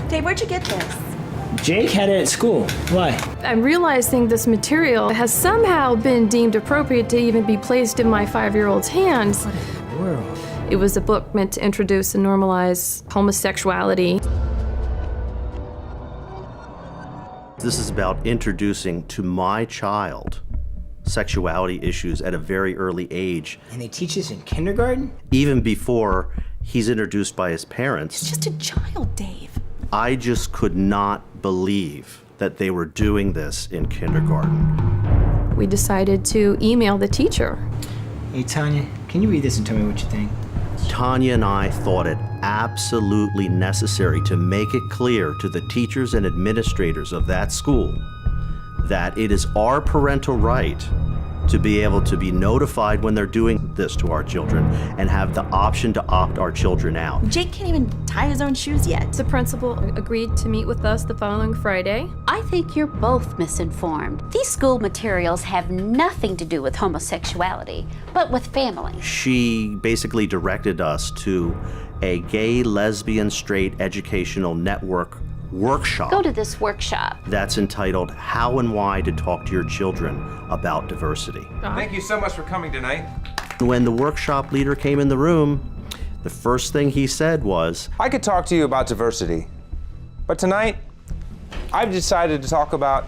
Dave, where'd you get this? Jake had it at school. Why? I'm realizing this material has somehow been deemed appropriate to even be placed in my 5-year-old's hands. What in the world? It was a book meant to introduce and normalize homosexuality. This is about introducing to my child sexuality issues at a very early age. And they teach this in kindergarten? Even before he's introduced by his parents. It's just a child, Dave. I just could not believe that they were doing this in kindergarten. We decided to email the teacher. Hey, Tanya, can you read this and tell me what you think? Tonia and I thought it absolutely necessary to make it clear to the teachers and administrators of that school that it is our parental right to be able to be notified when they're doing this to our children and have the option to opt our children out. Jake can't even tie his own shoes yet. The principal agreed to meet with us the following Friday. I think you're both misinformed. These school materials have nothing to do with homosexuality, but with family. She basically directed us to a gay, lesbian, straight educational network workshop. Go to this workshop. That's entitled How and Why to Talk to Your Children About Diversity. Thank you so much for coming tonight. When the workshop leader came in the room, the first thing he said was, I could talk to you about diversity, but tonight, I've decided to talk about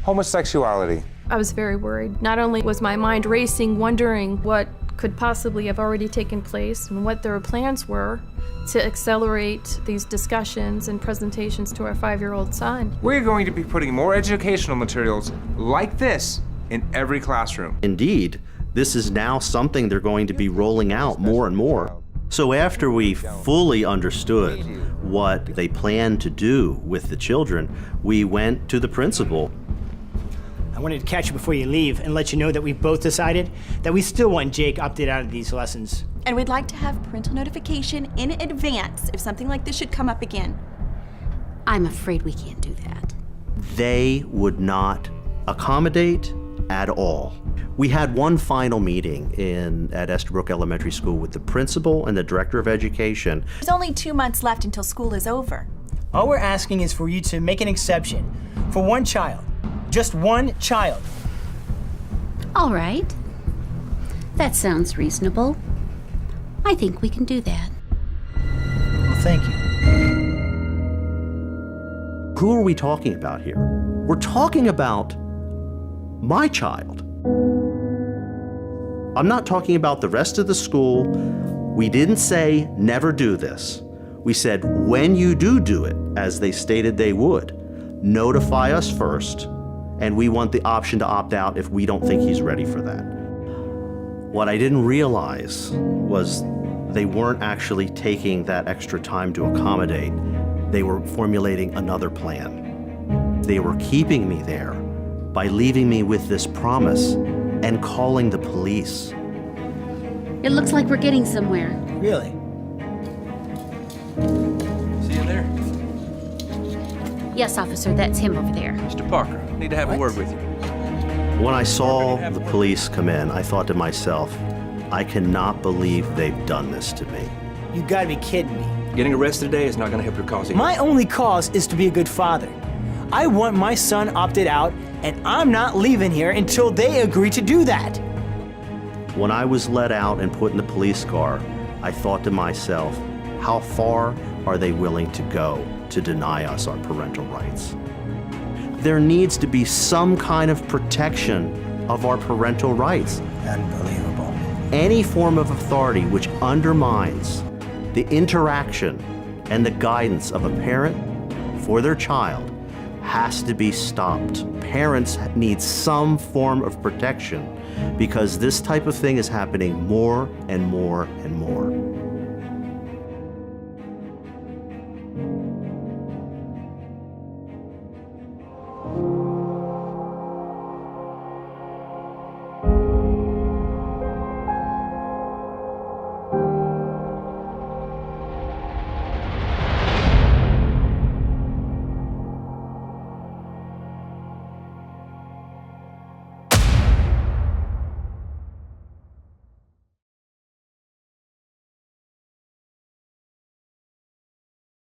homosexuality. I was very worried. Not only was my mind racing, wondering what could possibly have already taken place and what their plans were to accelerate these discussions and presentations to our 5-year-old son. We're going to be putting more educational materials like this in every classroom. indeed, this is now something they're going to be rolling out more and more. So after we fully understood what they planned to do with the children, we went to the principal. I wanted to catch you before you leave and let you know that we've both decided that we still want Jake opted out of these lessons. And we'd like to have parental notification in advance if something like this should come up again. I'm afraid we can't do that. They would not accommodate at all. We had one final meeting at Estabrook Elementary School with the principal and the director of education. There's only 2 months left until school is over. All we're asking is for you to make an exception for one child. Just one child. All right. That sounds reasonable. I think we can do that. Well, thank you. Who are we talking about here? We're talking about my child. I'm not talking about the rest of the school. We didn't say never do this. We said when you do it, as they stated they would, notify us first, and we want the option to opt out if we don't think he's ready for that. What I didn't realize was they weren't actually taking that extra time to accommodate. They were formulating another plan. They were keeping me there by leaving me with this promise and calling the police. It looks like we're getting somewhere. Really? See you there? Yes, officer, that's him over there. Mr. Parker, need to have a word with you. When I saw the police come in, I thought to myself, I cannot believe they've done this to me. You gotta be kidding me. Getting arrested today is not going to help your cause either. My only cause is to be a good father. I want my son opted out, and I'm not leaving here until they agree to do that. When I was let out and put in the police car, I thought to myself, how far are they willing to go to deny us our parental rights? There needs to be some kind of protection of our parental rights. Unbelievable. Any form of authority which undermines the interaction and the guidance of a parent for their child has to be stopped. Parents need some form of protection because this type of thing is happening more and more and more.